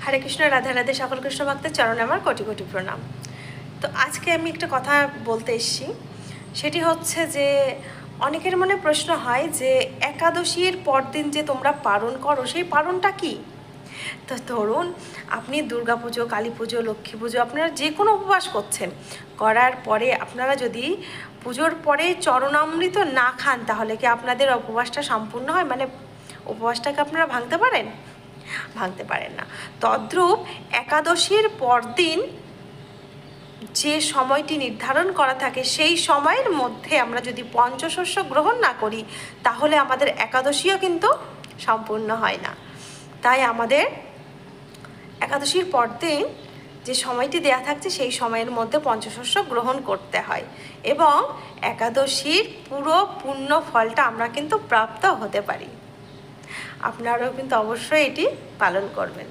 হরে কৃষ্ণ, রাধে রাধে। সকল কৃষ্ণ ভক্তের চরণে আমার কোটি কোটি প্রণাম। তো আজকে আমি একটা কথা বলতে এসেছি, সেটি হচ্ছে যে অনেকের মনে প্রশ্ন হয় যে একাদশীর পরদিন যে তোমরা পালন করো, সেই পালনটা কি? তো ধরুন, আপনি দুর্গা পুজো, কালী পুজো, লক্ষ্মী পুজো, আপনারা যে কোনো উপবাস করছেন, করার পরে আপনারা যদি পুজোর পরে চরণামৃত না খান, তাহলে কি আপনাদের উপবাসটা সম্পূর্ণ হয়? মানে উপবাসটাকে আপনারা ভাঙতে পারেন? ভাঙতে পারেন না। তদ্রূপ একাদশীর পরদিন যে সময়টি নির্ধারণ করা থাকে, সেই সময়ের মধ্যে আমরা যদি পঞ্চশস্য গ্রহণ না করি, তাহলে আমাদের একাদশীও কিন্তু সম্পূর্ণ হয় না। তাই আমাদের একাদশীর পরদিন যে সময়টি দেয়া থাকছে, সেই সময়ের মধ্যে পঞ্চশস্য গ্রহণ করতে হয় এবং একাদশীর পুরো পূর্ণ ফলটা আমরা কিন্তু প্রাপ্ত হতে পারি। আপনারাও কিন্তু অবশ্যই এটি পালন করবেন।